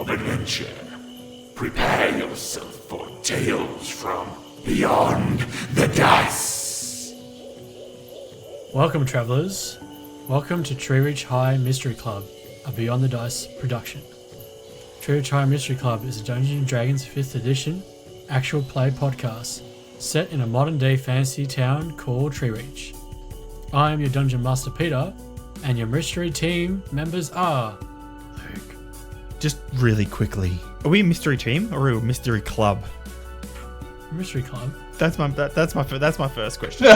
of adventure. Prepare yourself for tales from beyond the dice. Welcome, travelers. Welcome to Treereach High Mystery Club, a Beyond the Dice production. Treereach High Mystery Club is a Dungeons & Dragons 5th edition actual play podcast set in a modern-day fantasy town called Treereach. I am your Dungeon Master Peter, and your mystery team members are... Luke. Just really quickly, are we a mystery team or are we a mystery club? Mystery Club? That's my first question.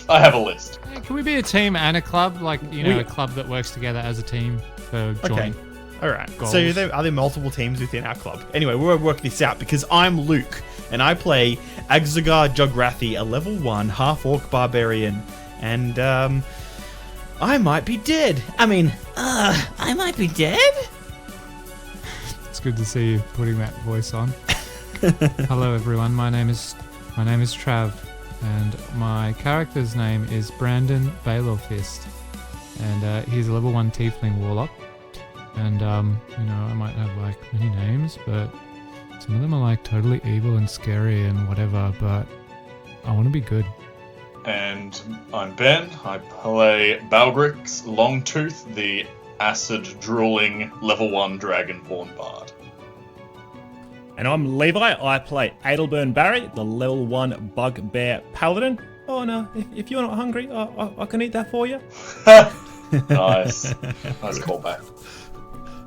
I have a list. Hey, can we be a team and a club? Like, a club that works together as a team for joint All right. goals. So are there multiple teams within our club? Anyway, we'll work this out because I'm Luke and I play Agzagar Jograthi, a level 1 half-orc barbarian, and I might be dead. I might be dead? It's good to see you putting that voice on. Hello everyone, my name is Trav, and my character's name is Brandon Baylorfist, and he's a level 1 tiefling warlock, and I might have like many names, but some of them are like totally evil and scary and whatever, but I want to be good. And I'm Ben. I play Balgrix Longtooth, the acid-drooling level 1 dragonborn bard. And I'm Levi. I play Adelburn Barry, the level 1 bugbear paladin. Oh no, if you're not hungry, I can eat that for you. Nice. Nice callback.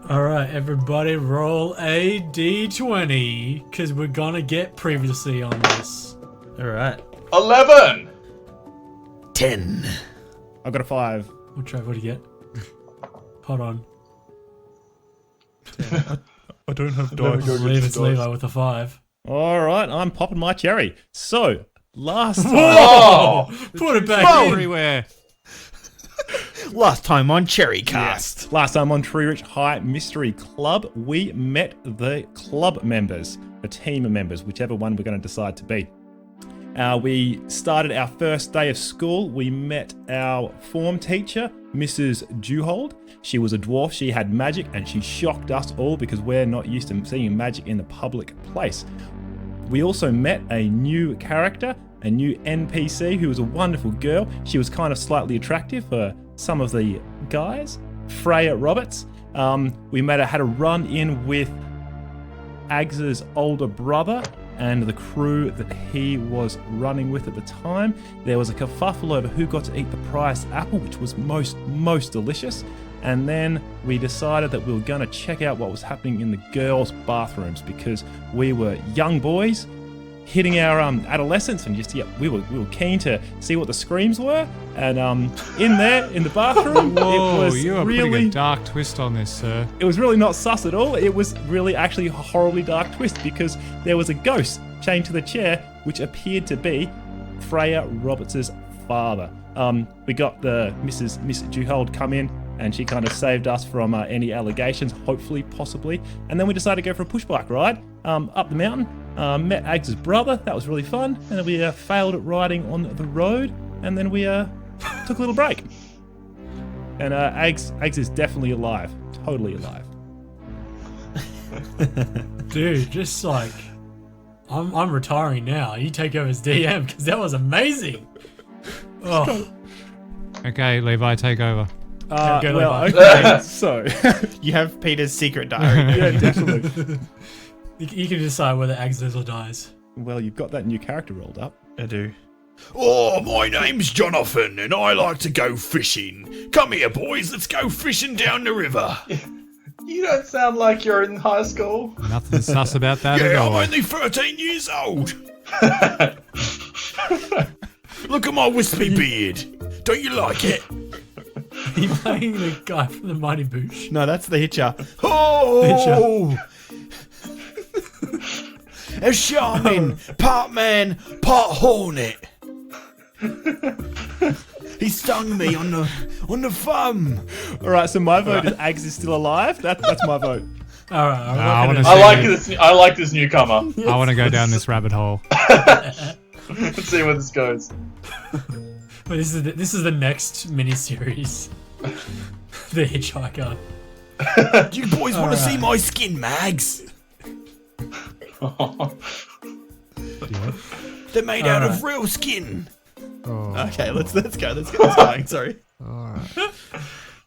Alright, everybody roll a d20, because we're gonna get previously on this. All right. 11! 10. I got a 5. What do you get? Hold on. I don't have I dice. believe it's Levi with a 5. All right, I'm popping my cherry. So last time, Whoa! Put it back in. Everywhere. Last time on Cherry Cast. last time on Treereach High Mystery Club, we met the club members, the team members, whichever one we're going to decide to be. We started our first day of school. We met our form teacher, Mrs. Dewhold. She was a dwarf, she had magic, and she shocked us all because we're not used to seeing magic in the public place. We also met a new character, a new NPC who was a wonderful girl. She was kind of slightly attractive for some of the guys. Freya Roberts. We had a run-in with Agza's older brother and the crew that he was running with at the time. There was a kerfuffle over who got to eat the prized apple, which was most delicious. And then we decided that we were going to check out what was happening in the girls' bathrooms because we were young boys hitting our adolescence, and we were keen to see what the screams were. And in the bathroom, Whoa, it was you are really putting a dark twist on this, sir. it was really not sus at all. It was really actually a horribly dark twist because there was a ghost chained to the chair, which appeared to be Freya Roberts' father. We got the Miss Dewhold come in, and she kind of saved us from any allegations, hopefully, possibly. And then we decided to go for a push bike ride up the mountain. Met Agza's brother. That was really fun. And then we failed at riding on the road. And then we took a little break. And Agz is definitely alive. Totally alive. Dude, just like... I'm retiring now. You take over as DM, because that was amazing. Oh, Okay, Levi, take over. Okay, Okay, so... You have Peter's secret diary. yeah, definitely. you can decide whether Ags lives or dies. Well, you've got that new character rolled up. I do. Oh, my name's Jonathan, and I like to go fishing. Come here, boys, let's go fishing down the river. You don't sound like you're in high school. Nothing sus about that at Yeah, all. I'm only 13 years old. Look at my wispy beard. Don't you like it? Are you playing the guy from the Mighty Boosh? No, that's the Hitcher. Oh! A shaman, part man, part hornet. He stung me on the thumb. All right, so my vote is Agz is still alive. That's my vote. All right. I like this newcomer. I want to go down this rabbit hole. Let's see where this goes. But this is the next mini series. The Hitchhiker. Do you boys want to see my skin mags? Yeah. They're made out of real skin. Oh. Okay, let's go. Let's get this going. Sorry. Alright.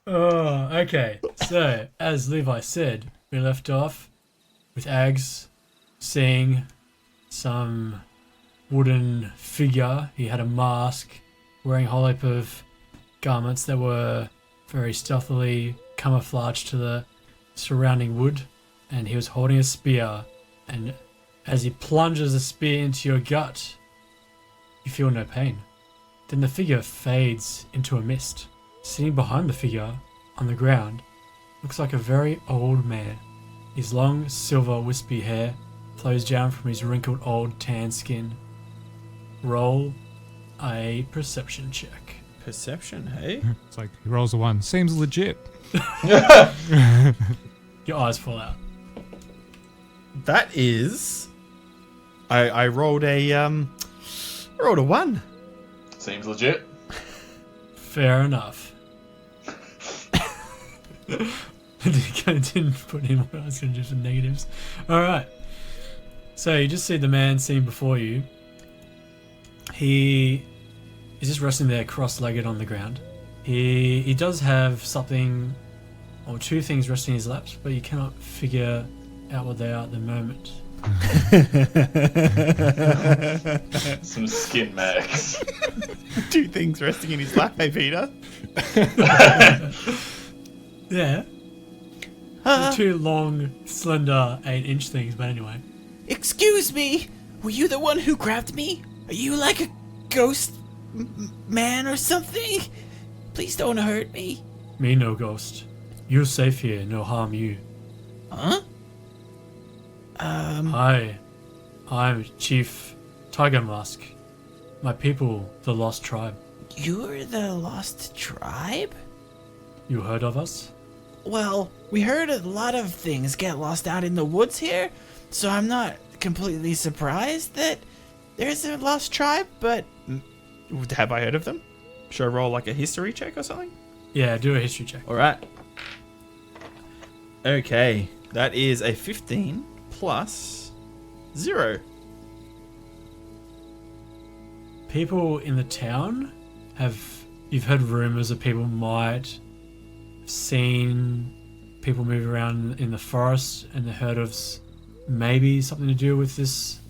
Oh, okay. So, as Levi said, we left off with Ags seeing some wooden figure. He had a mask, wearing a whole heap of garments that were very stealthily camouflaged to the surrounding wood, and he was holding a spear, and as he plunges the spear into your gut, you feel no pain. Then the figure fades into a mist. Sitting behind the figure on the ground looks like a very old man. His long silver wispy hair flows down from his wrinkled old tan skin. Roll a perception check. Perception, hey? It's like he rolls a 1. Seems legit. Your eyes fall out. That is. I rolled a 1. Seems legit. Fair enough. I didn't put in what I was going to do for negatives. Alright. So you just see the man sitting before you. He is just resting there cross-legged on the ground. He does have something or two things resting in his laps, but you cannot figure out what they are at the moment. Some skin mags. 2 things resting in his lap, hey Peter. Yeah. They're two long, slender, 8-inch things, but anyway. Excuse me, were you the one who grabbed me? Are you like a ghost man or something? Please don't hurt me. Me no ghost. You're safe here, no harm you. Huh? I'm Chief Tiger Mask. My people, the Lost Tribe. You're the Lost Tribe? You heard of us? Well, we heard a lot of things get lost out in the woods here, so I'm not completely surprised that there's a Lost Tribe, but... Have I heard of them? Should I roll like a history check or something? Yeah, do a history check. Alright. Okay, that is a 15 plus 0. People in the town you've heard rumors of people might have seen people move around in the forest, and the heard of maybe something to do with this,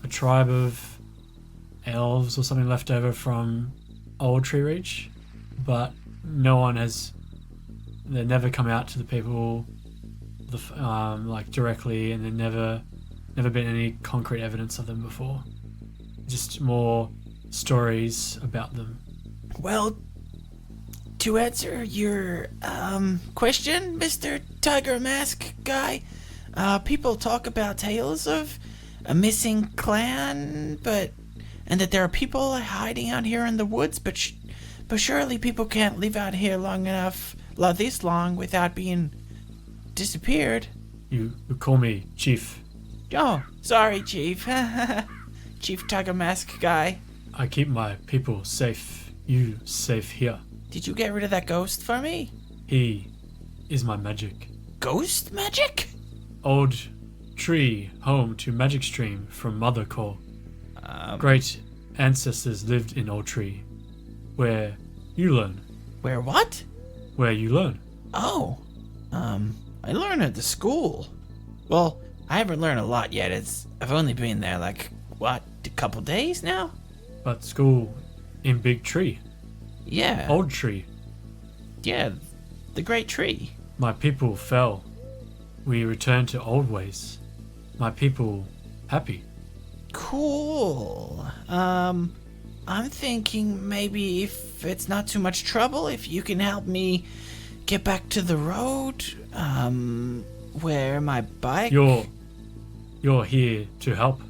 a tribe of elves or something left over from old Treereach, but no one they never come out to the people like directly, and there's never been any concrete evidence of them before. Just more stories about them. Well, to answer your question, Mr. Tiger Mask guy, people talk about tales of a missing clan, and that there are people hiding out here in the woods, but surely people can't live out here this long without being disappeared. You call me Chief. Oh, sorry, Chief. Chief Tiger Mask guy. I keep my people safe. You safe here. Did you get rid of that ghost for me? He is my magic. Ghost magic? Old tree, home to magic stream from Mother Core. Great ancestors lived in Old Tree, where you learn. Where what? Where you learn. Oh, I learn at the school. Well, I haven't learned a lot yet. I've only been there a couple days now? But school in Big Tree. Yeah. Old Tree. Yeah, the Great Tree. My people fell. We returned to old ways. My people happy. Cool. I'm thinking maybe if it's not too much trouble, if you can help me get back to the road, where my bike... You're here to help.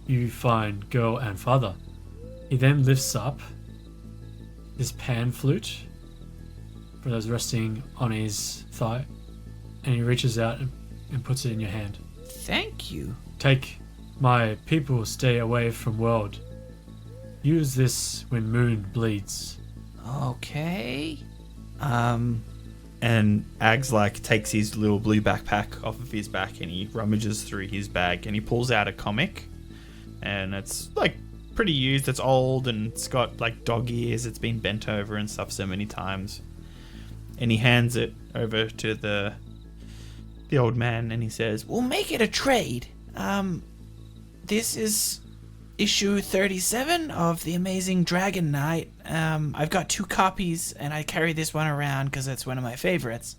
You find girl and father. He then lifts up his pan flute for those resting on his thigh, and he reaches out and puts it in your hand. Thank you. Take my people stay away from world. Use this when moon bleeds. Okay. And And Ags like takes his little blue backpack off of his back and he rummages through his bag and he pulls out a comic. And it's like pretty used. It's old and it's got like dog ears. It's been bent over and stuff so many times. And he hands it over to the old man and he says, We'll make it a trade. This is issue 37 of The Amazing Dragon Knight. I've got 2 copies and I carry this one around because it's one of my favorites.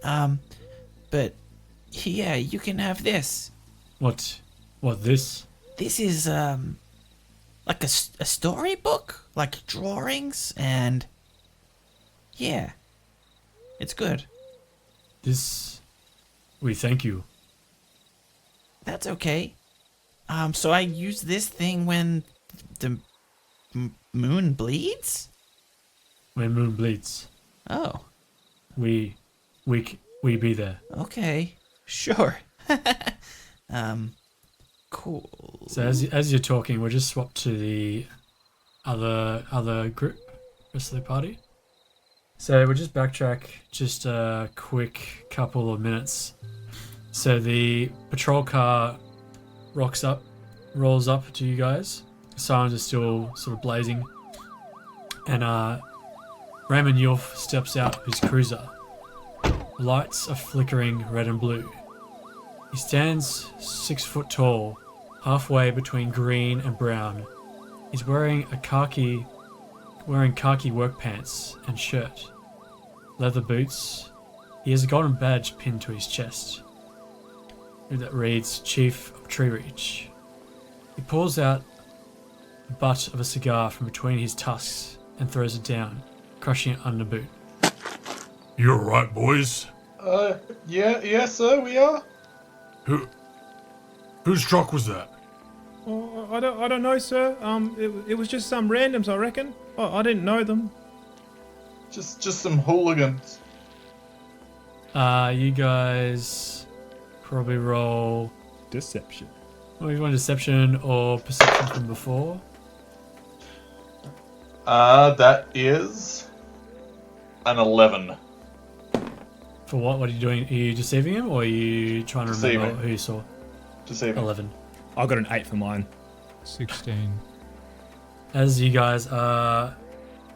But yeah, you can have this. What this? This is like a storybook, like drawings, and yeah, it's good. We thank you. That's okay. So I use this thing when the moon bleeds? When moon bleeds, Oh, we be there. okay. Sure. Cool. So as you're talking, we'll just swap to the other group, rest of the party. So we'll just backtrack just a quick couple of minutes. So the patrol car rolls up to you guys. Sirens are still sort of blazing. And Raymond Yulf steps out of his cruiser. Lights are flickering red and blue. He stands 6 foot tall, halfway between green and brown. He's wearing khaki work pants and shirt, leather boots. He has a golden badge pinned to his chest that reads Chief of Treereach. He pulls out the butt of a cigar from between his tusks and throws it down, crushing it under the boot. You alright, boys? Yes, sir, we are. Whose truck was that? Oh, I don't know, sir. It was just some randoms, I reckon. Oh, I didn't know them. Just some hooligans. You guys probably roll. Deception. Well, you want deception or perception from before? That is an 11. For what? What are you doing? Are you deceiving him, or are you trying to remember Deceiving. who you saw? Deceiving. 11. I got an 8 for mine. 16. As you guys are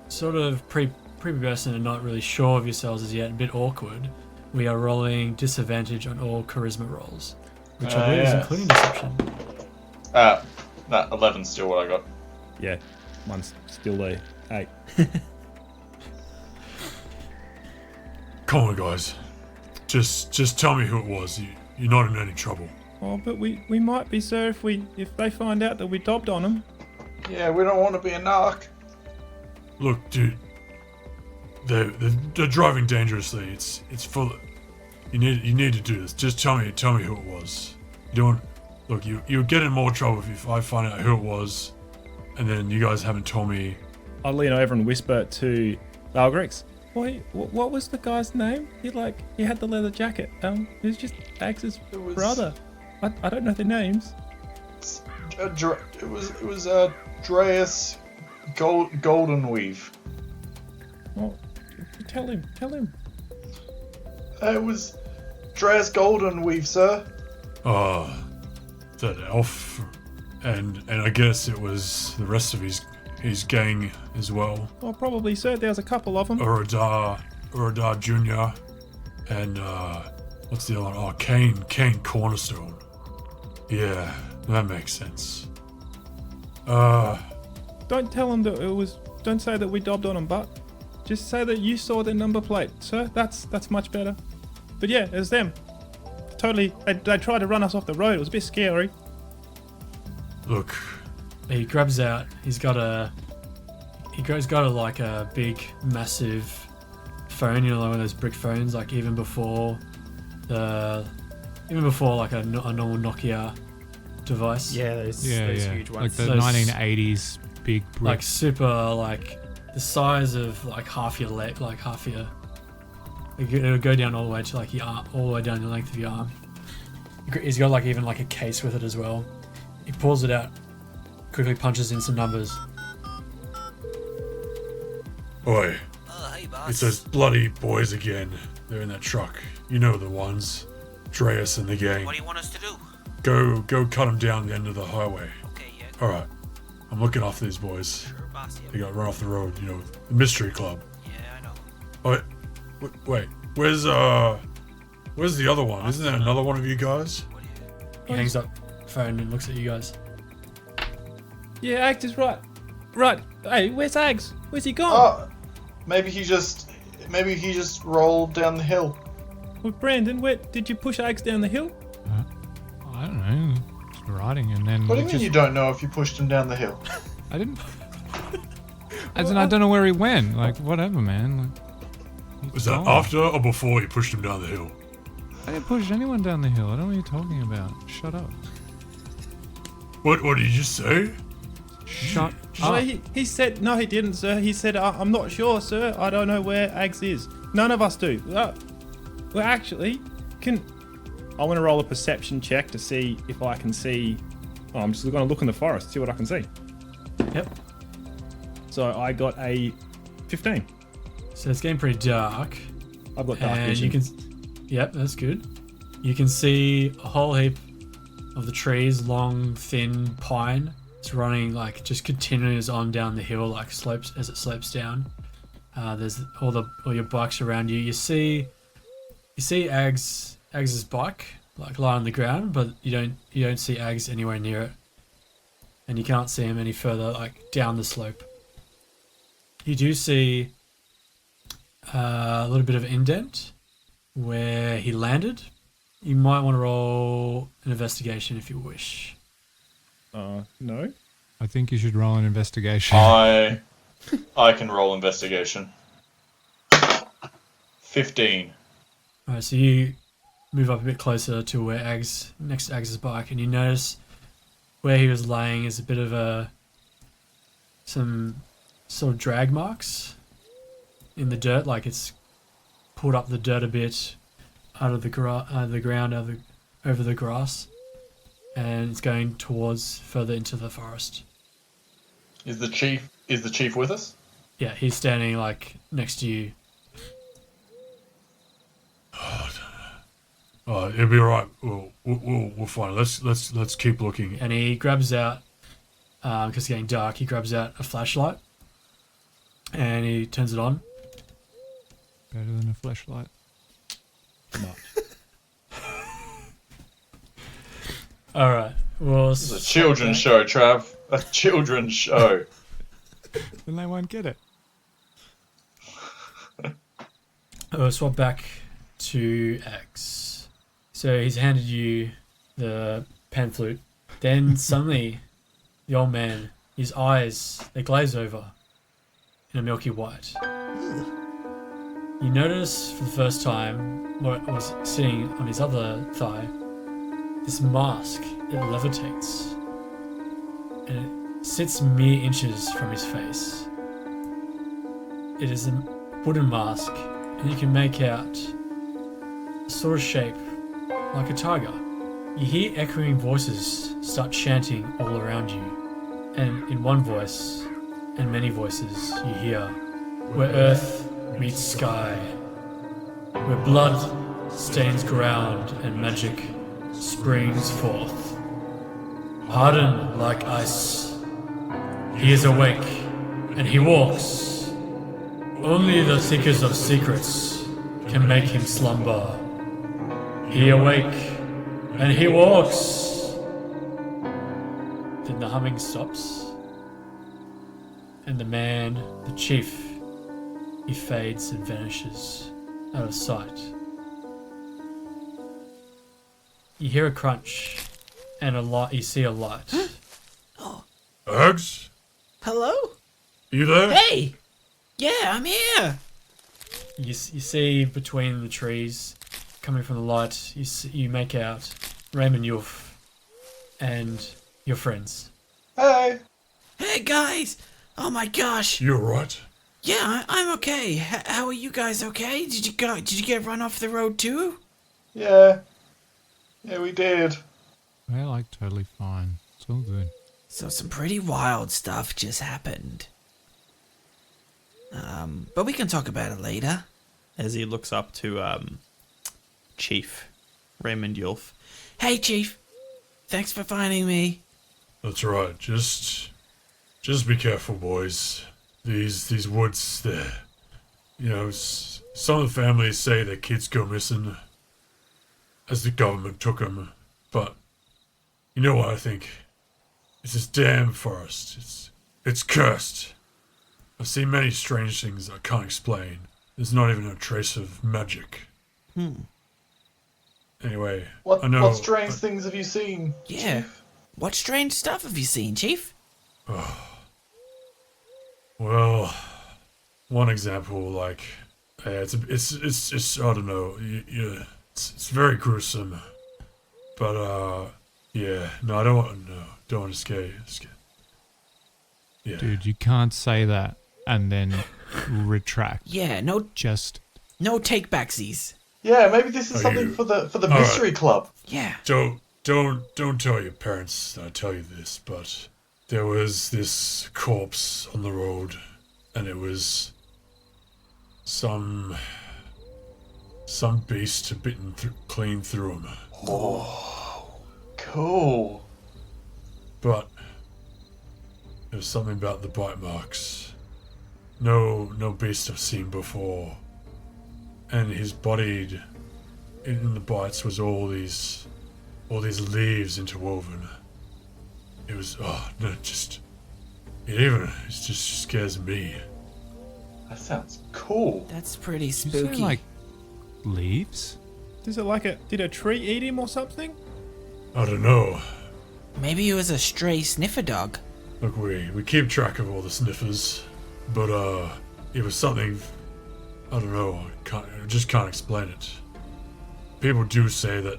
sort of pre-pubescent and not really sure of yourselves as yet, a bit awkward, we are rolling disadvantage on all charisma rolls, which I believe is yes. including deception. No, 11's still what I got. Yeah, mine's still a 8. Come on, guys. Just tell me who it was. You're not in any trouble. Oh, but we might be, sir, if they find out that we dobbed on them. Yeah, we don't want to be a narc. Look, dude. They're driving dangerously. It's full. You need to do this. Just tell me who it was. You'll get in more trouble if I find out who it was, and then you guys haven't told me. I lean over and whisper to Valgrix. Boy, what was the guy's name? He had the leather jacket. He was just Ax's brother. I don't know their names. It was Dreas Goldenweave. Well, tell him. It was Dreas Goldenweave, sir. That elf, and I guess it was the rest of his gang as well. Oh, probably, sir. There's a couple of them. Uradar Jr. and what's the other one? Oh, Kane Cornerstone. Yeah, that makes sense. Don't tell them that it was. Don't say that we dobbed on them, but just say that you saw their number plate, sir. That's much better. But yeah, it's them. Totally. They tried to run us off the road. It was a bit scary. Look, He grabs out. He's got a like a big, massive phone. You know, like one of those brick phones. Like even before like a normal Nokia device. Yeah, those huge Like ones. the Those- 1980s big brick. Like super, like the size of like half your leg, like half your. It'll go down all the way to like your arm, all the way down the length of your arm. He's got like even like a case with it as well. He pulls it out, quickly punches in some numbers. oi, Hey, it's those bloody boys again. They're in that truck. You know the ones. Dreas and the gang. What do you want us to do? Go cut them down the end of the highway. Okay, yeah. Alright. I'm looking after these boys. Sure, boss. They Yeah, got run off the road, you know, the Mystery Club. I know. Oh, wait. Where's the other one? Isn't there another one of you guys? What do you... He hangs up the phone and looks at you guys. Yeah, Ags is right. Right. Hey, where's Ags? Where's he gone? Oh, maybe he just rolled down the hill. Well, Brandon, where did you push Ags down the hill? I don't know. Just riding and then. What do you mean you don't know if you pushed him down the hill? I didn't. As in, I don't know where he went. Like, whatever, man. Like, he's Was that gone. after or before you pushed him down the hill? I didn't push anyone down the hill. I don't know what you're talking about. Shut up. What did you just say? Shut No, up. he said, no, he didn't, sir. He said, I'm not sure, sir. I don't know where Ags is. None of us do. Well, actually, I want to roll a perception check to see if I can see. Oh, I'm just going to look in the forest, see what I can see. Yep. So I got a 15. So it's getting pretty dark. I've got dark And vision. you can... Yep, that's good. You can see a whole heap of the trees, long, thin pine. It's running like just continues on down the hill, like slopes as it slopes down. There's all your bikes around you. You see Ags's bike like lying on the ground, but you don't see Ags anywhere near it, and you can't see him any further like down the slope. You do see a little bit of indent where he landed. You might want to roll an investigation if you wish. No. I think you should roll an investigation. I can roll investigation. 15. Alright, so you move up a bit closer to where next to Ags's bike, and you notice where he was laying is a bit of some sort of drag marks in the dirt, like it's pulled up the dirt a bit out of the ground, over the grass, and it's going towards further into the forest. Is the chief with us? Yeah, he's standing like next to you. Oh, it'll be alright. We'll find it. Let's keep looking. And he grabs out, because it's getting dark, he grabs out a flashlight and he turns it on. Better than a flashlight. Alright, well, It's a children's show, Trav. A children's show. Then they won't get it. we'll swap back to X. So he's handed you the pan flute. Then suddenly, the old man, his eyes, they glaze over in a milky white. You notice for the first time what was sitting on his other thigh, this mask. It levitates, and it sits mere inches from his face. It is a wooden mask, and you can make out a sort of shape like a tiger. You hear echoing voices start chanting all around you, and in one voice and many voices you hear, where earth meets sky, where blood stains ground and magic springs forth. Hardened like ice, he is awake, and he walks. Only the seekers of secrets can make him slumber. He awake, and he walks. Then the humming stops, and the man, the chief, he fades and vanishes out of sight. You hear a crunch, and you see a light. Ags? Hello? You there? Hey! Yeah, I'm here! You see between the trees, coming from the light, you make out Raymond Yulf and your friends. Hey! Hey, guys! Oh my gosh! You alright? Yeah, I'm okay. How are you guys okay? Did you get run off the road too? Yeah. Yeah, we did. We're like totally fine. It's all good. So some pretty wild stuff just happened. But we can talk about it later. as he looks up to Chief Raymond Yulf. Hey, Chief. Thanks for finding me. That's right. Just be careful, boys. These woods, some of the families say their kids go missing as the government took them, but you know what I think? It's this damn forest. It's cursed. I've seen many strange things I can't explain. There's not even a trace of magic. Anyway, What I know. what strange things have you seen? Yeah. Chief? What strange stuff have you seen, Chief? Well, one example, like, it's I don't know, it's very gruesome, but yeah, no, I don't want to scare you. Yeah. Dude, you can't say that and then retract. Yeah, no take backsies. Yeah, maybe this is Are something you- for the All mystery club. Yeah. Don't tell your parents that I tell you this, but there was this corpse on the road, and it was some beast had bitten clean through him. Cool. But there was something about the bite marks. No beast I've seen before. And his body in the bites was all these leaves interwoven. It was it just scares me. That sounds cool. That's pretty Did you spooky. say, like, leaves? Is it did a tree eat him or something? I don't know. Maybe it was a stray sniffer dog. Look, we keep track of all the sniffers, but it was something. I don't know. I just can't explain it. People do say that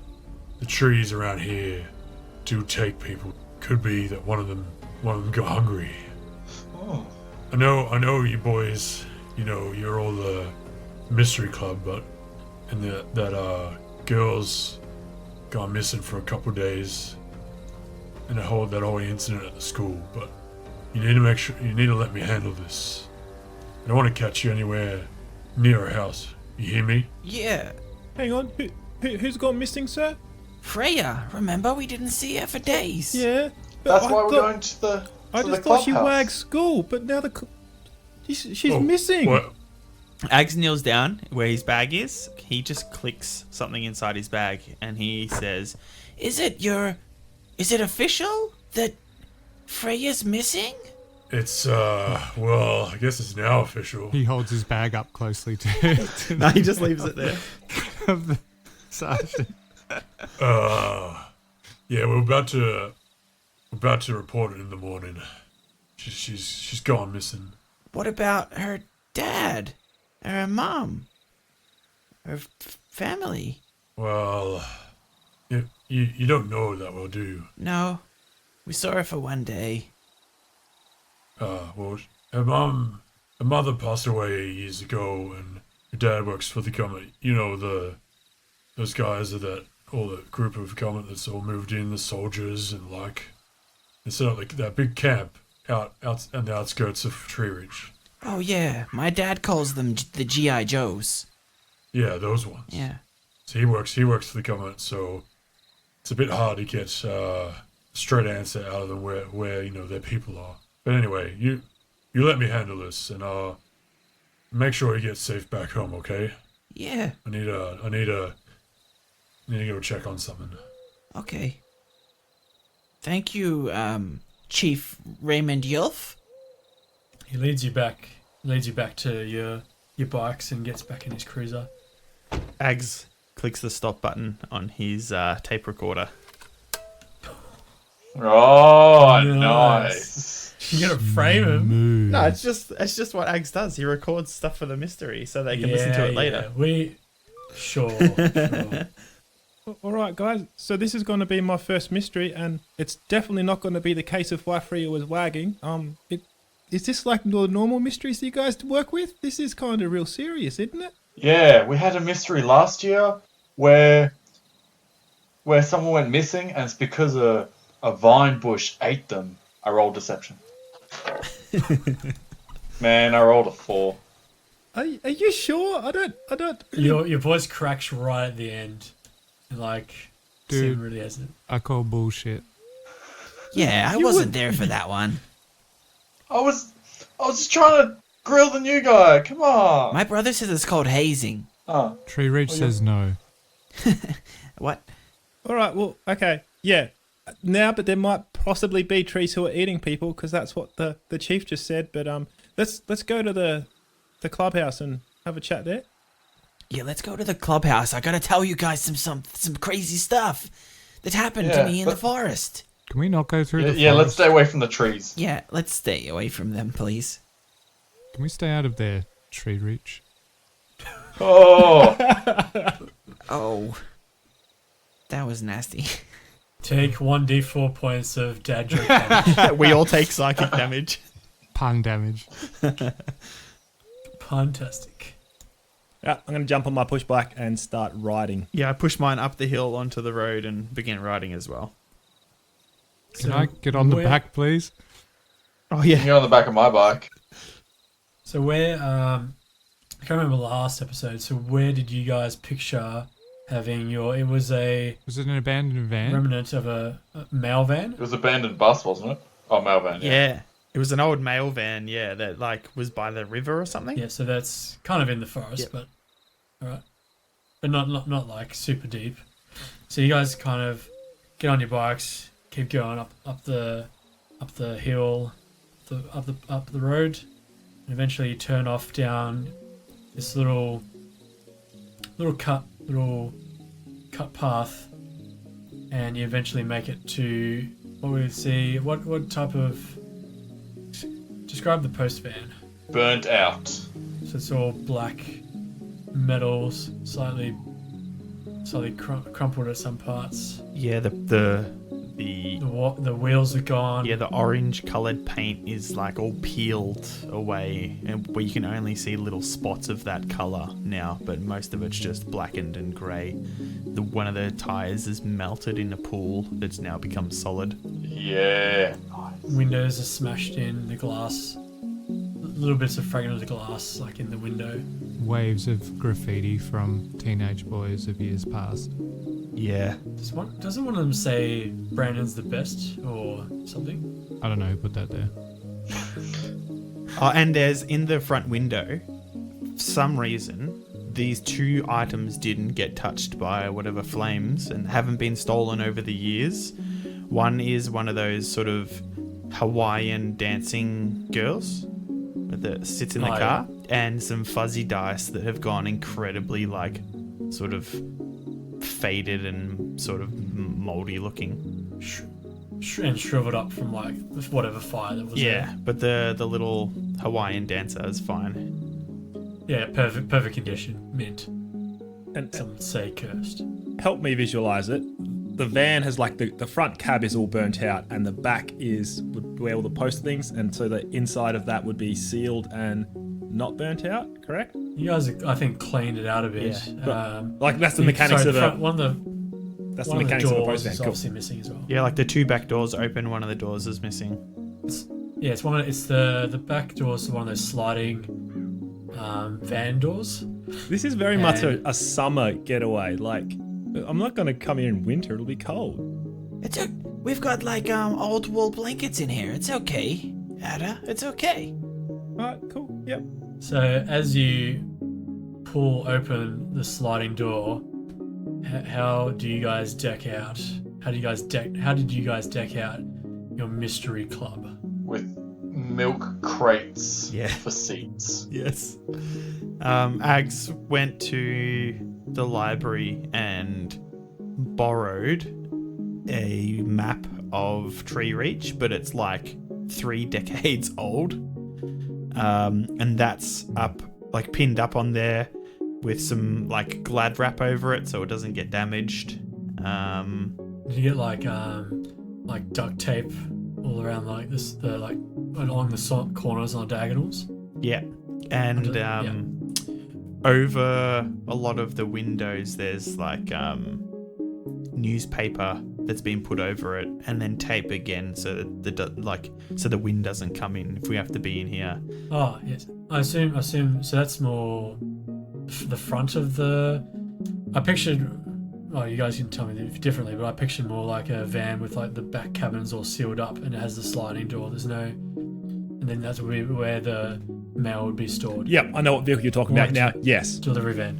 the trees around here do take people. Could be that one of them got hungry. Oh. I know you boys. You know you're all the mystery club, and that girl's gone missing for a couple days, and that whole incident at the school. But you need to let me handle this. I don't want to catch you anywhere near our house. You hear me? Yeah. Hang on, who's gone missing, sir? Freya, remember we didn't see her for days. Yeah, but That's I why we're thought- going to the I to just the thought she clubhouse. wagged school, but now she's Oh, missing. What? Ags kneels down where his bag is. He just clicks something inside his bag, and he says, Is it official that Freya's missing? It's well, I guess it's now official. He holds his bag up closely to "No, he just leaves it there." of the sergeant. Yeah, we're about to report it in the morning. She's gone missing. What about her dad? Or her mom? Her family? Well, you don't know that well, do you? No. We saw her for one day. Well, her mother passed away years ago, and her dad works for the government. You know, those guys are all the group of government that's all moved in, the soldiers and they set up that big camp out on the outskirts of Treereach. Oh yeah, my dad calls them the G.I. Joes. Yeah, those ones. Yeah. So he works for the government, so it's a bit hard to get a straight answer out of them where their people are. But anyway, you let me handle this, and I'll make sure he gets safe back home, okay? Yeah. I need to go check on something. Okay. Thank you, Chief Raymond Yulf. He leads you back to your bikes and gets back in his cruiser. Ags clicks the stop button on his tape recorder. Oh, Nice. nice. You're gonna frame him. No, it's just what Ags does. He records stuff for the mystery so they can listen to it later. Yeah. Sure. All right, guys. So this is going to be my first mystery, and it's definitely not going to be the case of why Freya was wagging. Is this like the normal mysteries you guys work with? This is kind of real serious, isn't it? Yeah, we had a mystery last year where someone went missing, and it's because a vine bush ate them. I rolled deception. Man, I rolled a 4. Are you sure? I don't. Your voice cracks right at the end. And like, Dude. Sim really hasn't. I call bullshit. Yeah, I wasn't there for that one. I was just trying to grill the new guy. Come on. My brother says it's called hazing. Oh. Treereach says no. What? All right. Well, okay. Yeah. Now, but there might possibly be trees who are eating people because that's what the chief just said. But let's go to the clubhouse and have a chat there. Yeah, let's go to the clubhouse. I gotta tell you guys some crazy stuff that happened to Yeah, me in the but- forest. Can we not go through the Yeah, let's forest? stay away from the trees. Yeah, let's stay away from them, please. Can we stay out of there, Treereach? Oh. Oh, that was nasty. Take 1d4 points of dad joke damage. We all take psychic damage. Pun damage. Puntastic. Yeah, I'm going to jump on my push bike and start riding. Yeah, I push mine up the hill onto the road and begin riding as well. Can So I get on the where- back, please? Oh You yeah. can go on the back of my bike. So where, I can't remember last episode, so where did you guys picture having it was a Was it an abandoned van? remnant of a mail van? It was abandoned bus, wasn't it? Oh, mail van. Yeah. Yeah. It was an old mail van, yeah, that like was by the river or something. Yeah, so that's kind of in the forest, Yep. but alright. But not like super deep. So you guys kind of get on your bikes, keep going up the hill, up the road, and eventually you turn off down this little cut path, and you eventually make it to what we would see. What type of describe the post van? Burnt out. So it's all black metals, slightly crumpled at some parts. Yeah, the The wheels are gone. yeah, the orange coloured paint is like all peeled away, and where you can only see little spots of that colour now, but most of it's just blackened and grey. One of the tyres is melted in a pool that's now become solid. Yeah. Windows are smashed in, the glass, little bits of fragment of glass like in the window. Waves of graffiti from teenage boys of years past. Yeah. Doesn't one of them say Brandon's the best or something? I don't know who put that there. Oh, and there's in the front window, for some reason, these two items didn't get touched by whatever flames and haven't been stolen over the years. One is one of those sort of Hawaiian dancing girls that sits in the Oh, car, and some fuzzy dice that have gone incredibly like sort of faded and sort of moldy looking. And shriveled up from like whatever fire that was Yeah, but the little Hawaiian dancer is fine. there. Yeah, perfect condition, mint. And Some would say cursed. help me visualize it. The van has like the front cab is all burnt out, and the back is where all the post things, and so the inside of that would be sealed and not burnt out. Correct? You guys, I think, cleaned it out a bit. Yeah, but, like that's the mechanics sorry, of the front, one of the that's the one of the mechanics of the doors post van. is Cool. obviously missing as well. Yeah, like the two back doors open, one of the doors is missing. Yeah, it's the back doors, one of those sliding van doors. This is very much And- a summer getaway. Like I'm not going to come here in winter; it'll be cold. We've got like old wool blankets in here. It's okay, Ada. It's okay. All right, cool. Yep. So as you pull open the sliding door, how do you guys deck out? How did you guys deck out your mystery club? With milk crates Yeah. for seats. Yes. Ags went to the library and borrowed a map of Treereach, but it's like 3 decades old. And that's like pinned up on there with some like glad wrap over it so it doesn't get damaged. Did you get like duct tape all around like this, like along the corners on the diagonals? Yeah. And Yeah. over a lot of the windows there's like newspaper that's been put over it, and then tape again so that the wind doesn't come in if we have to be in here. Oh, yes. I assume. So that's more the front of the. I pictured. Well, you guys can tell me differently, but I pictured more like a van with like the back cabins all sealed up, and it has the sliding door. There's no. And then that's where the mail would be stored. Yep, I know what vehicle you're talking about now. Yes. Delivery van.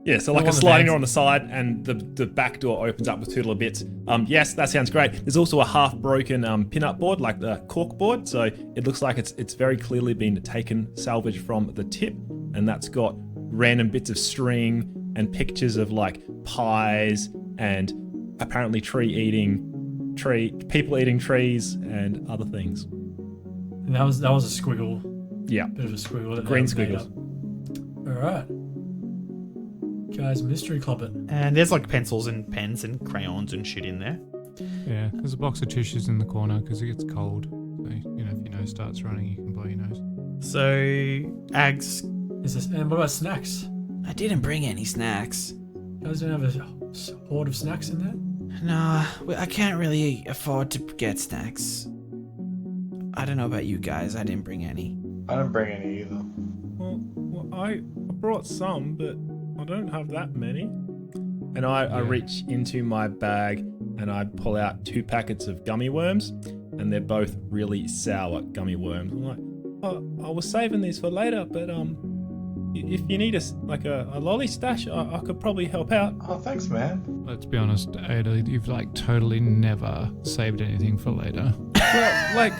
Yeah, so like a sliding door on the side, and the back door opens up with two little bits. Yes, that sounds great. There's also a half-broken pin-up board, like the cork board, so it looks like it's very clearly been taken, salvaged from the tip, and that's got random bits of string and pictures of like pies and apparently people eating trees and other things. And that was a squiggle. Yeah. Bit of a squiggle. That Green was made squiggles. up. All right. Guys, mystery club it. And there's like pencils and pens and crayons and shit in there. Yeah, there's a box of tissues in the corner because it gets cold. So, if your nose starts running, you can blow your nose. So, Ags, And what about snacks? I didn't bring any snacks. You guys don't have a hoard of snacks in there? No, I can't really afford to get snacks. I don't know about you guys. I didn't bring any. I didn't bring any either. Well, I brought some, but I don't have that many. And I reach into my bag and I pull out 2 packets of gummy worms, and they're both really sour gummy worms. I'm like, oh, I was saving these for later, but if you need a lolly stash, I could probably help out. Oh, thanks, man. Let's be honest, Ada, you've like totally never saved anything for later. Well, like,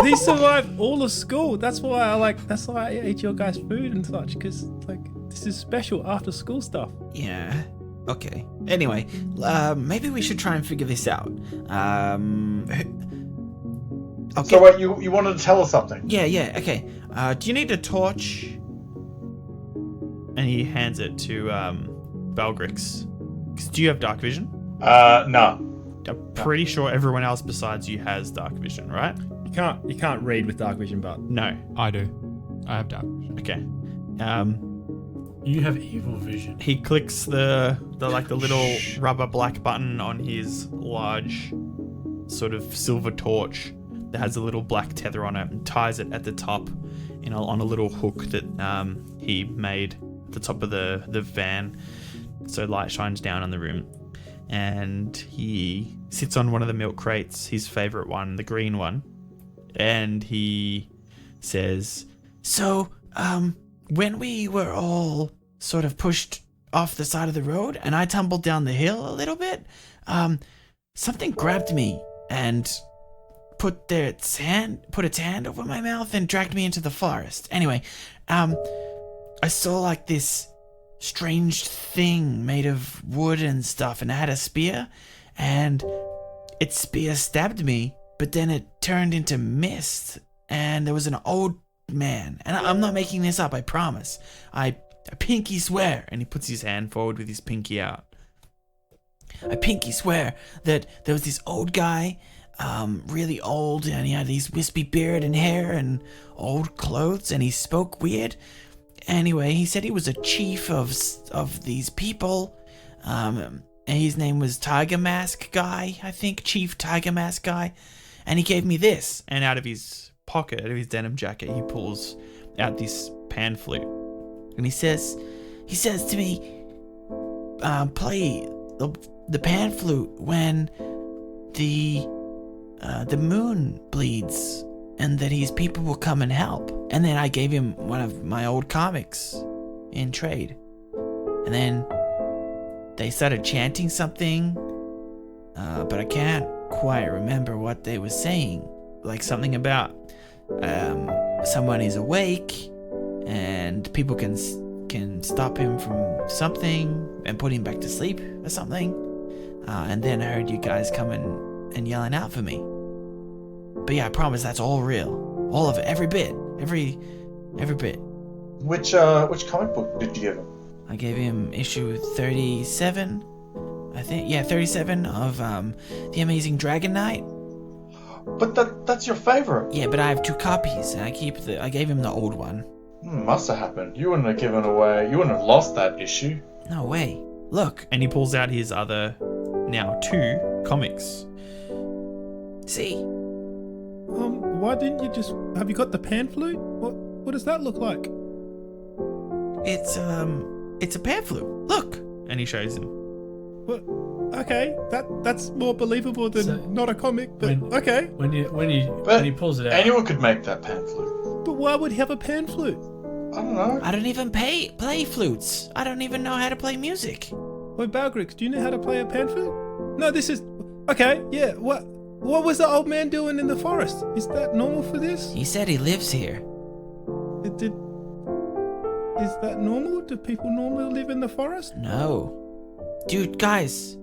these survived all of school. That's why I ate your guys' food and such, because like this is special after school stuff. Yeah. Okay. Anyway, maybe we should try and figure this out. Okay. So wait, you wanted to tell us something? Yeah. Okay. Do you need a torch? and he hands it to Balgrix. Do you have dark vision? No. I'm pretty sure everyone else besides you has dark vision, right? You can't read with dark vision, but No. I do. I have dark vision. Okay. You have evil vision. He clicks the little rubber black button on his large sort of silver torch that has a little black tether on it, and ties it at the top on a little hook that he made at the top of the van, so light shines down on the room. And he sits on one of the milk crates, his favorite one, the green one, and he says, So, when we were all sort of pushed off the side of the road and I tumbled down the hill a little bit, something grabbed me and put its hand over my mouth and dragged me into the forest. Anyway, I saw like this strange thing made of wood and stuff, and it had a spear, and its spear stabbed me, but then it turned into mist, and there was an old man, and I'm not making this up, I promise. I pinky swear, and he puts his hand forward with his pinky out. I pinky swear that there was this old guy, really old, and he had these wispy beard and hair and old clothes, and he spoke weird. Anyway, he said he was a chief of these people, and his name was Tiger Mask Guy, I think, Chief Tiger Mask Guy, and he gave me this. and out of his pocket, out of his denim jacket, he pulls out this pan flute. And he says to me, play the pan flute when the moon bleeds, and that his people will come and help. And then I gave him one of my old comics in trade. And then they started chanting something, but I can't quite remember what they were saying. Like something about someone is awake and people can stop him from something and put him back to sleep or something. And then I heard you guys coming and yelling out for me. But yeah, I promise that's all real. All of it, every bit. Every bit. Which comic book did you give him? I gave him issue 37, I think. Yeah, 37 of The Amazing Dragon Knight. But that's your favorite. Yeah, but I have 2 copies, and I gave him the old one. Must have happened. You wouldn't have given away. You wouldn't have lost that issue. No way. Look. And he pulls out his other, now 2 comics. See? Why didn't you just... Have you got the pan flute? What does that look like? It's a pan flute. Look. And he shows him. What? Okay, that's more believable than So, not a comic, but when- okay. When But he pulls it out, anyone could make that pan flute. But why would he have a pan flute? I don't know. I don't even play flutes. I don't even know how to play music. Wait, Balgrix, do you know how to play a pan flute? No, this is... Okay, yeah, what was the old man doing in the forest? Is that normal for this? He said he lives here. Is that normal? Do people normally live in the forest? No. Dude, guys,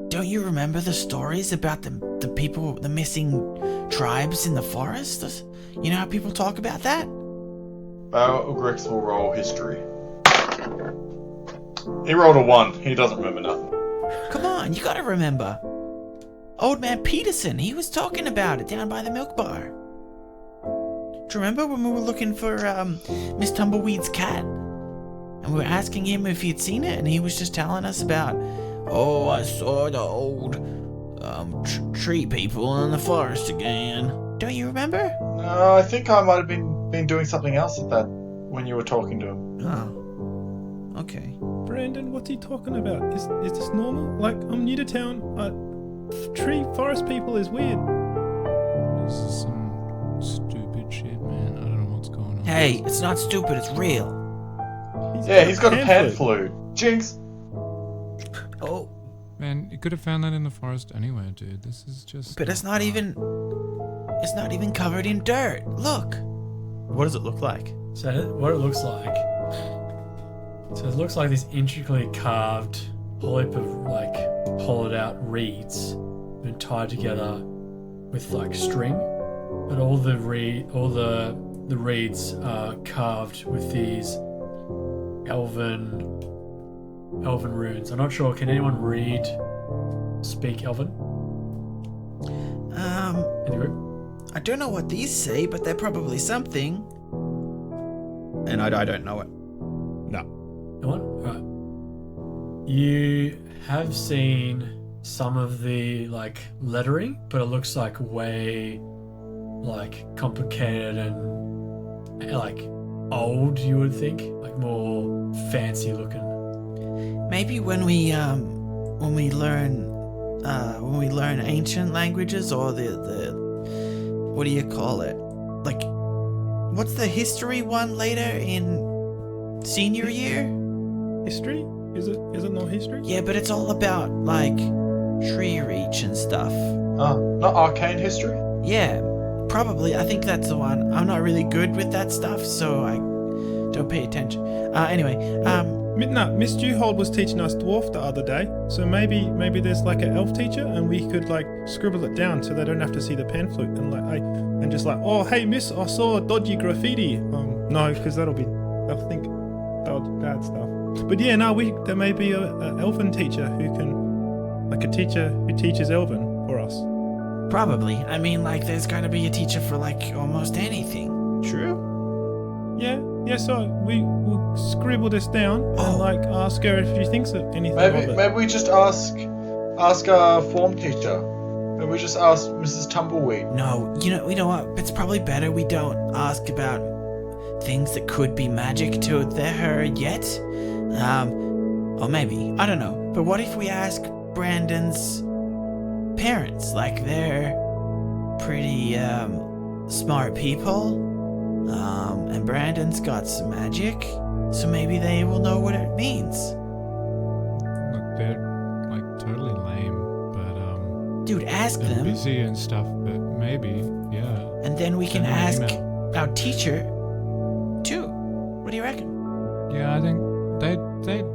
don't you remember the stories about the people, the missing tribes in the forest? You know how people talk about that? Balgrix will roll history. He rolled a 1. He doesn't remember nothing. Come on, you gotta remember. Old man Peterson, he was talking about it down by the milk bar. Do you remember when we were looking for Miss Tumbleweed's cat? And we were asking him if he'd seen it, and he was just telling us about, oh, I saw the old tree people in the forest again. Don't you remember? No, I think I might have been doing something else at that when you were talking to him. Oh, okay. Brandon, what's he talking about? Is this normal? Like, I'm new to town. Tree forest people is weird. This is some stupid shit, man. I don't know what's going on. Hey, it's not stupid, it's real. He's got a pan flute. Jinx. Oh, Man, you could have found that in the forest anywhere, dude. This is just... but it's not even covered in dirt. Look. What does it look like? so what it looks like. So it looks like this intricately carved whole heap of like hollowed out reeds been tied together with like string, but all the reeds are carved with these elven runes. I'm not sure. Can anyone speak Elven in the group? I don't know what these say, but they're probably something. And I don't know it. No. No one? Right. You have seen some of the like lettering, but it looks like way like complicated and like old, you would think, like more fancy looking. Maybe when we learn ancient languages, or the what do you call it? Like, what's the history one later in senior year? History? Is it not history? Yeah, but it's all about like Treereach and stuff. Not arcane history? Yeah, probably. I think that's the one. I'm not really good with that stuff, so I don't pay attention. Anyway, Miss Dewhold was teaching us dwarf the other day, so maybe there's like an elf teacher, and we could like scribble it down so they don't have to see the pan flute, and just like, oh hey miss, I saw dodgy graffiti. No, because they'll think that'll be bad stuff. But yeah, no, there may be a elven teacher a teacher who teaches elven for us. probably. I mean, like, there's gotta be a teacher for like almost anything. True? Yeah. So we'll scribble this down and like ask her if she thinks of anything of it. Maybe we just ask our form teacher. Maybe we just ask Mrs. Tumbleweed. No, you know what? It's probably better we don't ask about things that could be magic to her yet. Or maybe, I don't know. But what if we ask Brandon's parents? Like, they're pretty smart people. And Brandon's got some magic, so maybe they will know what it means. Look, they're like totally lame, but Dude, ask they're them, busy and stuff, but maybe, yeah. and then we can Send them an ask email. our teacher too. What do you reckon? Yeah, I think they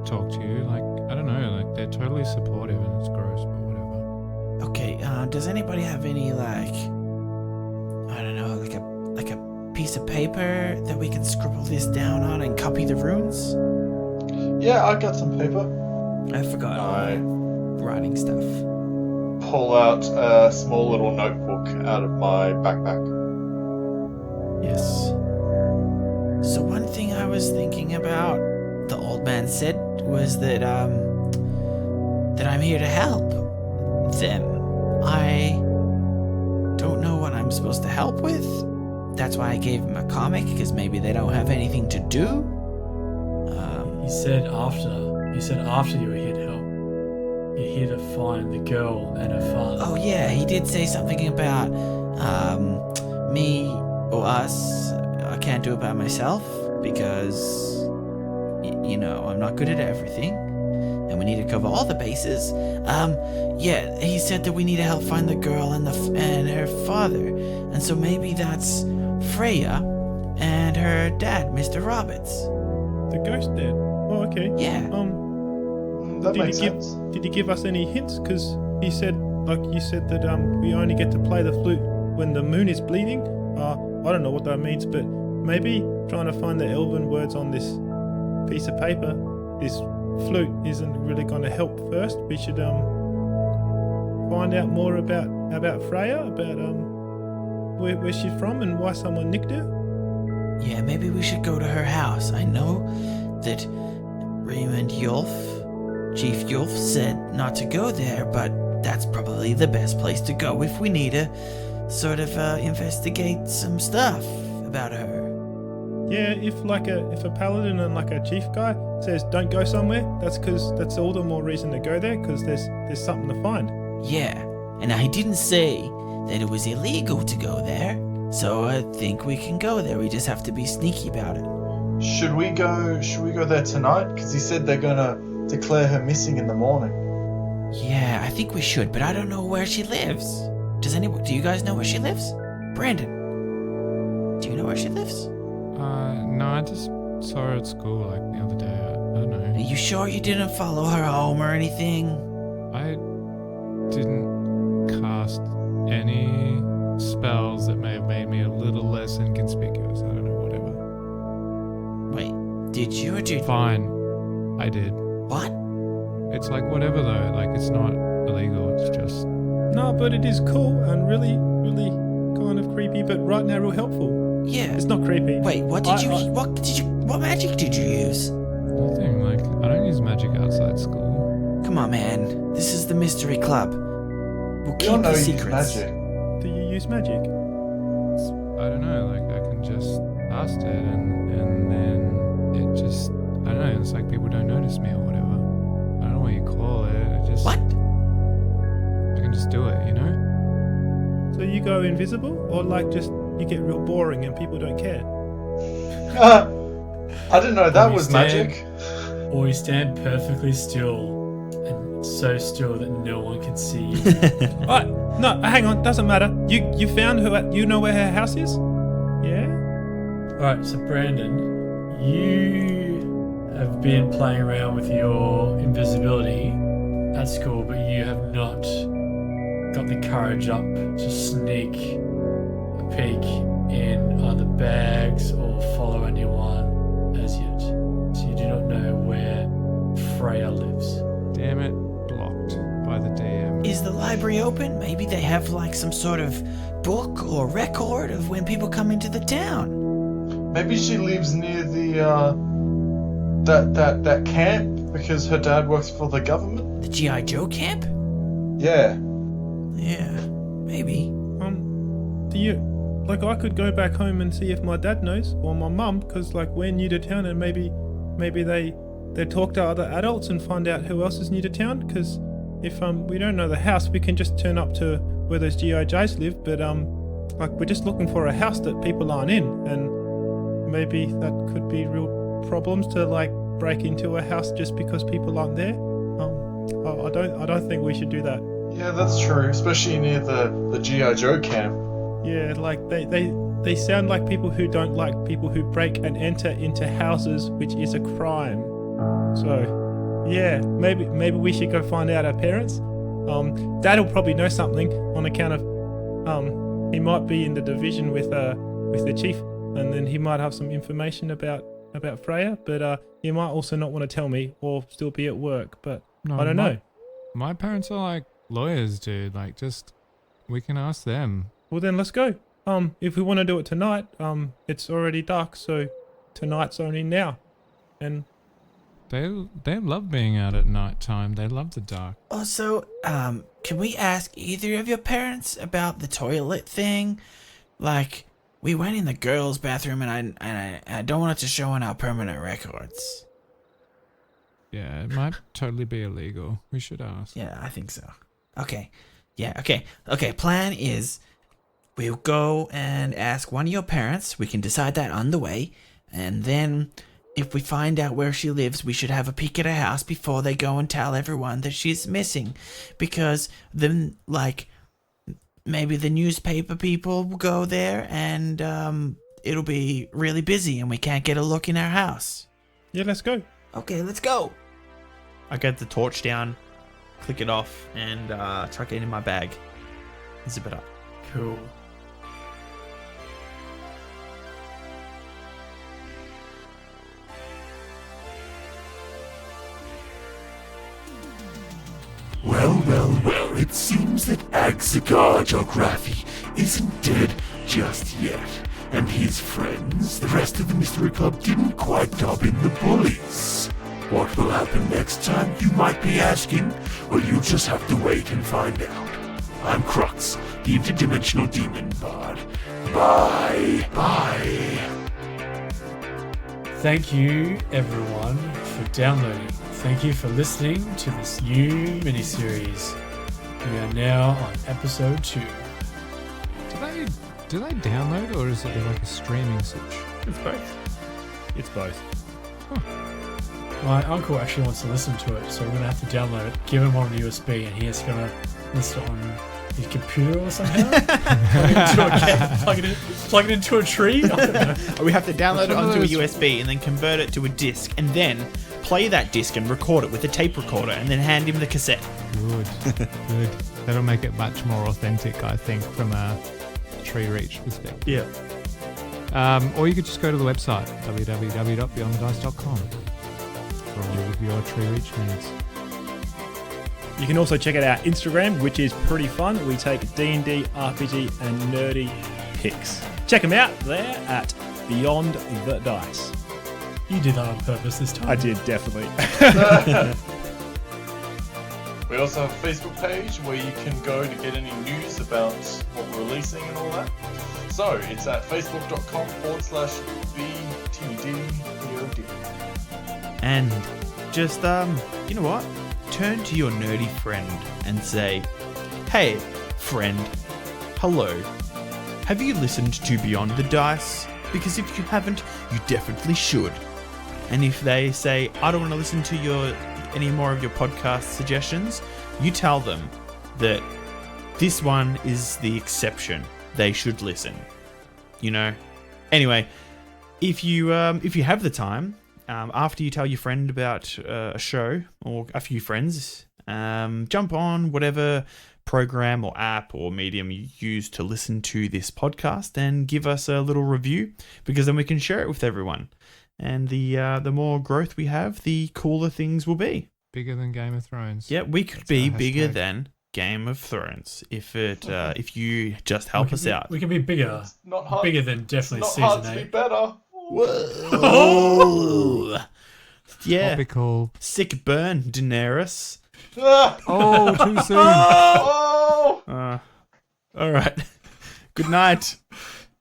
talk to you, like, I don't know, like they're totally supportive and it's gross, but whatever. Okay, does anybody have any like, I don't know, like a piece of paper that we can scribble this down on and copy the runes? Yeah, I got some paper. I forgot all I my writing stuff. pull out a small little notebook out of my backpack. Yes. So one thing I was thinking about, the old man said, was that that I'm here to help them. I don't know what I'm supposed to help with. That's why I gave him a comic, because maybe they don't have anything to do. He said after you were here to help. You're here to find the girl and her father. Oh yeah, he did say something about me or us. I can't do it by myself because I'm not good at everything, and we need to cover all the bases. Yeah, he said that we need to help find the girl and her father, and so maybe that's Freya and her dad, Mr. Roberts. The ghost dad. Oh, okay. Yeah. That makes sense. Did he give us any hints? Because he said, like you said, that we only get to play the flute when the moon is bleeding. I don't know what that means, but maybe trying to find the elven words on this piece of paper, this flute, isn't really going to help first. We should find out more about Freya, about where she's from and why someone nicked her. Yeah, maybe we should go to her house. I know that Raymond Chief Yulf said not to go there, but that's probably the best place to go if we need to sort of investigate some stuff about her. Yeah, if a paladin and like a chief guy says don't go somewhere, that's all the more reason to go there, because there's something to find. Yeah, and I didn't say that it was illegal to go there, so I think we can go there. We just have to be sneaky about it. Should we go there tonight? Because he said they're gonna declare her missing in the morning. Yeah, I think we should, but I don't know where she lives. Do you guys know where she lives? Brandon, do you know where she lives? No, I just saw her at school like the other day. I don't Are know. you sure you didn't follow her home or anything? I didn't cast any spells that may have made me a little less inconspicuous. I don't know, whatever. Wait, did you or did... Fine, I did. What? It's like whatever though, like it's not illegal, it's just... No, but it is cool and really, really kind of creepy, but right now real helpful. Yeah. It's not creepy. Wait, what magic did you use? Nothing, like, I don't use magic outside school. Come on, man. This is the Mystery Club. We'll We all keep know the you use secrets. magic. Do you use magic? I don't know, like I can just cast it and then it just, I don't know, it's like people don't notice me or whatever. I don't know what you call it, it just... What? I can just do it, you know? So you go invisible, or like just you get real boring and people don't care? I didn't know that you was stand- magic. Or you stand perfectly still, and so still that no one can see you. Alright, no, hang on, doesn't matter. You found her, you know where her house is? Yeah? Alright, so Brandon, you have been playing around with your invisibility at school, but you have not got the courage up to sneak a peek in either bags or follow anyone as yet. So you do not know where Freya lives. Damn it, blocked by the DM. Is the library open? Maybe they have like some sort of book or record of when people come into the town. Maybe she lives near the that camp because her dad works for the government. The G.I. Joe camp? Yeah. Yeah, maybe. Do you, like, I could go back home and see if my dad knows, or my mum, because like we're new to town, and maybe they talk to other adults and find out who else is new to town. Because if we don't know the house, we can just turn up to where those G.I. Joes live. But like we're just looking for a house that people aren't in, and maybe that could be real problems to like break into a house just because people aren't there. I don't think we should do that. Yeah, that's true, especially near the G.I. Joe camp. Yeah, like they sound like people who don't like people who break and enter into houses, which is a crime. So, yeah, maybe we should go find out our parents. Dad'll probably know something on account of he might be in the division with the chief, and then he might have some information about Freya, but he might also not want to tell me or still be at work, but No, I don't know. My parents are like lawyers, dude. Like, just, we can ask them. Well then let's go. If we want to do it tonight, it's already dark, so tonight's only now. And They love being out at night time. They love the dark. Also, can we ask either of your parents about the toilet thing? Like, we went in the girls' bathroom and I don't want it to show on our permanent records. Yeah, it might totally be illegal. We should ask. Yeah, I think so. Okay. Yeah, okay. Okay, plan is we'll go and ask one of your parents. We can decide that on the way. And then if we find out where she lives, we should have a peek at her house before they go and tell everyone that she's missing. Because then, like, maybe the newspaper people will go there and it'll be really busy and we can't get a look in our house. Yeah, let's go. Okay, let's go. I get the torch down, click it off, and chuck it in my bag. Zip it up. Cool. Well, it seems that Agzagar Jography isn't dead just yet, and his friends, the rest of the Mystery Club, didn't quite dub in the bullies. What will happen next time, you might be asking? Well, you just have to wait and find out. I'm Crux, the interdimensional demon bard. Bye. Thank you, everyone, for downloading. Thank you for listening to this new miniseries. We are now on episode 2. Do they download or is it like a streaming switch? It's both. It's both. My uncle actually wants to listen to it, so we're going to have to download it, give him on USB, and he's going to listen it on his computer or somehow. Plug it into a tree. I don't know. We have to download it onto a USB and then convert it to a disc, and then play that disc and record it with a tape recorder, and then hand him the cassette. Good. That'll make it much more authentic, I think, from a Treereach perspective. Yeah. Or you could just go to the website, www.beyondthedice.com, for all of your Treereach needs. You can also check out our Instagram, which is pretty fun. We take D&D, RPG, and nerdy pics. Check them out there at Beyond the Dice. You did that on purpose this time. I did, definitely. We also have a Facebook page where you can go to get any news about what we're releasing and all that. So it's at facebook.com/BTDPOD. And just, you know what? Turn to your nerdy friend and say, hey, friend, hello. Have you listened to Beyond the Dice? Because if you haven't, you definitely should. And if they say, I don't want to listen to any more of your podcast suggestions, you tell them that this one is the exception. They should listen. You know? Anyway, if you have the time, after you tell your friend about a show or a few friends, jump on whatever program or app or medium you use to listen to this podcast and give us a little review, because then we can share it with everyone. And the more growth we have, the cooler things will be. Bigger than Game of Thrones. Yeah, we could be bigger than Game of Thrones if if you just help us out. We can be bigger. It's not hard. Bigger than definitely It's not hard season to be 8. better. Whoa! Yeah. Topical. Sick burn, Daenerys. Oh, too soon. Oh! All right. Good night.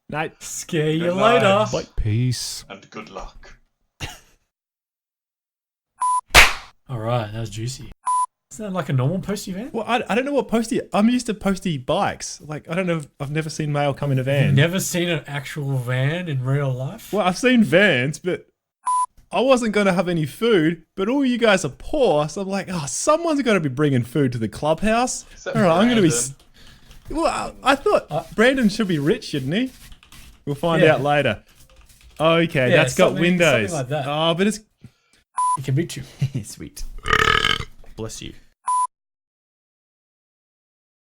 Night. Scare you Good later. night. Peace. And good luck. Alright, that was juicy. Isn't that like a normal postie van? Well, I don't know what postie. I'm used to postie bikes. Like, I don't know. I've never seen mail come in a van. You've never seen an actual van in real life? Well, I've seen vans, but I wasn't going to have any food. But all you guys are poor, so I'm like, someone's got to be bringing food to the clubhouse. Except All right, I'm going to be. Brandon. Well, I thought Brandon should be rich, shouldn't he? We'll find Yeah. out later. Okay, Yeah, that's got something windows. like that. Oh, but it's. It can be 2. Sweet. Bless you.